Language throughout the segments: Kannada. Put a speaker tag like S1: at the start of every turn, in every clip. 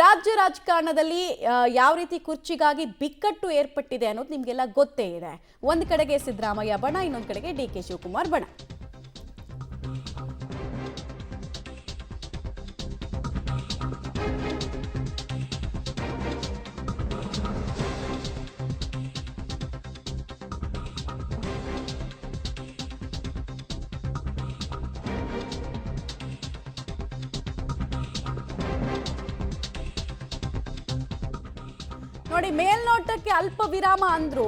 S1: ರಾಜ್ಯ ರಾಜಕಾರಣದಲ್ಲಿ ಯಾವ ರೀತಿ ಕುರ್ಚಿಗಾಗಿ ಬಿಕ್ಕಟ್ಟು ಏರ್ಪಟ್ಟಿದೆ ಅನ್ನೋದು ನಿಮಗೆಲ್ಲ ಗೊತ್ತೇ ಇದೆ. ಒಂದು ಕಡೆಗೆ ಸಿದ್ದರಾಮಯ್ಯ ಬಣ, ಇನ್ನೊಂದು ಕಡೆಗೆ ಡಿ.ಕೆ. ಶಿವಕುಮಾರ್ ಬಣ. ನೋಡಿ, ಮೇಲ್ನೋಟಕ್ಕೆ ಅಲ್ಪ ವಿರಾಮ ಅಂದ್ರೂ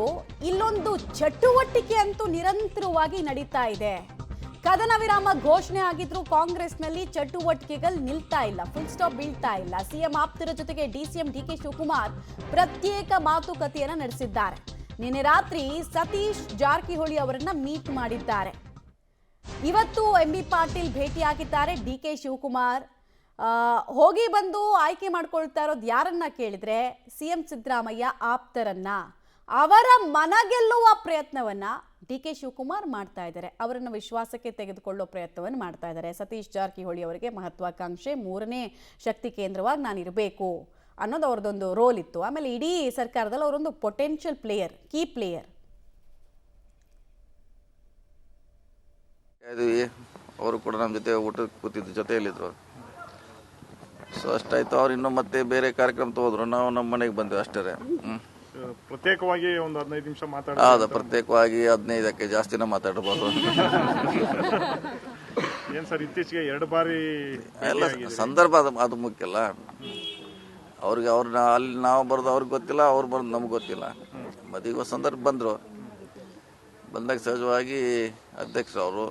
S1: ಇಲ್ಲೊಂದು ಚಟುವಟಿಕೆ ಅಂತೂ ನಿರಂತರವಾಗಿ ನಡೀತಾ ಇದೆ. ಕದನ ವಿರಾಮ ಘೋಷಣೆ ಆಗಿದ್ರು ಕಾಂಗ್ರೆಸ್ನಲ್ಲಿ ಚಟುವಟಿಕೆಗಳು ನಿಲ್ತಾ ಇಲ್ಲ, ಫುಲ್ ಸ್ಟಾಪ್ ಬೀಳ್ತಾ ಇಲ್ಲ. ಸಿಎಂ ಆಪ್ತರ ಜೊತೆಗೆ ಡಿಸಿಎಂ ಡಿ.ಕೆ. ಶಿವಕುಮಾರ್ ಪ್ರತ್ಯೇಕ ಮಾತುಕತೆಯನ್ನ ನಡೆಸಿದ್ದಾರೆ. ನಿನ್ನೆ ರಾತ್ರಿ ಸತೀಶ್ ಜಾರಕಿಹೊಳಿ ಅವರನ್ನ ಮೀಟ್ ಮಾಡಿದ್ದಾರೆ. ಇವತ್ತು ಎಂ.ಬಿ. ಪಾಟೀಲ್ ಭೇಟಿಯಾಗಿದ್ದಾರೆ. ಡಿ.ಕೆ. ಶಿವಕುಮಾರ್ ಹೋಗಿ ಬಂದು ಆಯ್ಕೆ ಮಾಡ್ಕೊಳ್ತಾ ಇರೋದು ಯಾರನ್ನ ಕೇಳಿದ್ರೆ ಸಿಎಂ ಸಿದ್ದರಾಮಯ್ಯ ಆಪ್ತರನ್ನ. ಅವರ ಮನಗೆಲ್ಲುವ ಪ್ರಯತ್ನವನ್ನ ಡಿ.ಕೆ. ಶಿವಕುಮಾರ್ ಮಾಡ್ತಾ ಇದ್ದಾರೆ. ಅವರನ್ನು ವಿಶ್ವಾಸಕ್ಕೆ ತೆಗೆದುಕೊಳ್ಳೋ ಪ್ರಯತ್ನವನ್ನು ಮಾಡ್ತಾ ಇದ್ದಾರೆ. ಸತೀಶ್ ಜಾರಕಿಹೊಳಿ ಅವರಿಗೆ ಮಹತ್ವಾಕಾಂಕ್ಷೆ, 3ನೇ ಶಕ್ತಿ ಕೇಂದ್ರವಾಗಿ ನಾನು ಇರಬೇಕು ಅನ್ನೋದು ಅವ್ರದ್ದೊಂದು ರೋಲ್ ಇತ್ತು. ಆಮೇಲೆ ಇಡೀ ಸರ್ಕಾರದಲ್ಲಿ ಅವರೊಂದು ಪೊಟೆನ್ಷಿಯಲ್ ಪ್ಲೇಯರ್, ಕೀ ಪ್ಲೇಯರ್.
S2: ಅವರು ಕೂಡ ನಮ್ಮ ಜೊತೆ ಊಟ ಕೂತಿದ್ದ ಜೊತೆಯಲ್ಲಿದ್ರು. ಸೊ ಅಷ್ಟಾಯ್ತು. ಅವ್ರು ಇನ್ನೂ ಮತ್ತೆ ಬೇರೆ ಕಾರ್ಯಕ್ರಮ ತಗೋದ್ರು. ನಾವು ನಮ್ಮ ಮನೆಗೆ ಬಂದ್ವಿ ಅಷ್ಟೇ.
S3: ಪ್ರತ್ಯೇಕವಾಗಿ ಒಂದು 15 ನಿಮಿಷ
S2: ಹೌದು, ಪ್ರತ್ಯೇಕವಾಗಿ 15ಕ್ಕೆ ಜಾಸ್ತಿನ ಮಾತಾಡ್ಬೋದು.
S3: ಏನ್ ಸರ್, ಇತ್ತೀಚೆಗೆ 2 ಬಾರಿ
S2: ಎಲ್ಲ ಸಂದರ್ಭ ಅದು ಮುಖ್ಯ ಅಲ್ಲ. ಅವ್ರಿಗೆ ಅವ್ರನ್ನ ಅಲ್ಲಿ ನಾವು ಬರೋದು ಅವ್ರಿಗೆ ಗೊತ್ತಿಲ್ಲ, ಅವ್ರು ಬರೋದು ನಮ್ಗೆ ಗೊತ್ತಿಲ್ಲ. ಮದುವೆ ಸಂದರ್ಭ ಬಂದಾಗ ಸಹಜವಾಗಿ ಅಧ್ಯಕ್ಷರು ಅವರು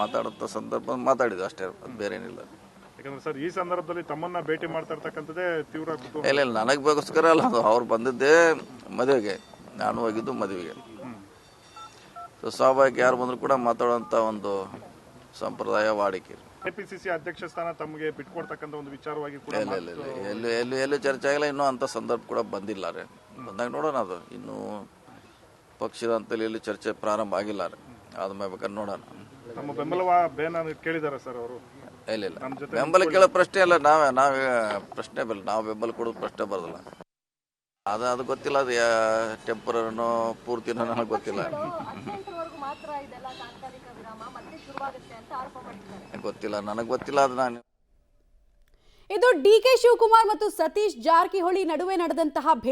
S2: ಮಾತಾಡುತ್ತ ಸಂದರ್ಭ ಮಾತಾಡಿದ್ರು ಅಷ್ಟೇ, ಅದು ಬೇರೆ ಏನಿಲ್ಲ.
S3: ಯಾಕಂದ್ರೆ ಸರ್, ಈ ಸಂದರ್ಭದಲ್ಲಿ ತಮ್ಮನ್ನ ಭೇಟಿ ಮಾಡ್ತಾ ಇರ್ತಕ್ಕಂಥದ್ದೇ ತೀವ್ರ
S2: ಇಲ್ಲ, ನನಗೆ ಬೇಕೋಸ್ಕರ ಅಲ್ಲ, ಅದು ಅವ್ರು ಬಂದಿದ್ದೇ ಮದುವೆಗೆ, ನಾನು ಹೋಗಿದ್ದು ಮದುವೆಗೆ. ಸೊ ಸ್ವಾಭಾವಿಕ ಯಾರು ಬಂದರೂ ಕೂಡ ಮಾತಾಡುವಂಥ ಒಂದು ಸಂಪ್ರದಾಯ, ವಾಡಿಕೆ.
S3: ಕೆಪಿಸಿಸಿ ಅಧ್ಯಕ್ಷ ಸ್ಥಾನ ತಮಗೆ ಬಿಟ್ಕೊಡ್ತಕ್ಕಂಥ ಒಂದು ವಿಚಾರವಾಗಿ ಕೂಡ
S2: ಎಲ್ಲೂ ಚರ್ಚೆ ಆಗಿಲ್ಲ. ಇನ್ನೂ ಅಂಥ ಸಂದರ್ಭ ಕೂಡ ಬಂದಿಲ್ಲ ರೀ. ಬಂದಾಗ ನೋಡೋಣ. ಅದು ಇನ್ನೂ ಪಕ್ಷದ ಅಂತಲ್ಲಿ ಎಲ್ಲಿ ಚರ್ಚೆ ಪ್ರಾರಂಭ ಆಗಿಲ್ಲ ರೀ. ಆದ್ಮೇಲೆ ಬೇಕಾದ್ರೆ ನೋಡೋಣ.
S3: ತಮ್ಮ ಬೆಂಬಲವ ಬೇನ ಕೇಳಿದಾರೆ ಸರ್ ಅವರು?
S2: ಇಲ್ಲ, ಬೆಂಬಲ ಕೇಳೋ ಪ್ರಶ್ನೆ ಅಲ್ಲ. ನಾವೇ ಪ್ರಶ್ನೆ ಬಲ್ಲ, ನಾವು ಬೆಂಬಲ ಕೊಡೋದು ಪ್ರಶ್ನೆ ಬರೋದಿಲ್ಲ. ಅದು ಗೊತ್ತಿಲ್ಲ. ಅದು ಟೆಂಪರನೋ ಪೂರ್ತಿನೋ ನನಗೆ ಗೊತ್ತಿಲ್ಲ. ಗೊತ್ತಿಲ್ಲ, ನನಗೆ ಗೊತ್ತಿಲ್ಲ. ಅದು ನಾನು
S1: ಇದು ಡಿ.ಕೆ. ಶಿವಕುಮಾರ್ ಮತ್ತು ಸತೀಶ್ ಜಾರಕಿಹೊಳಿ ನಡುವೆ ನಡೆದಂತಹ ಭೇಟಿ.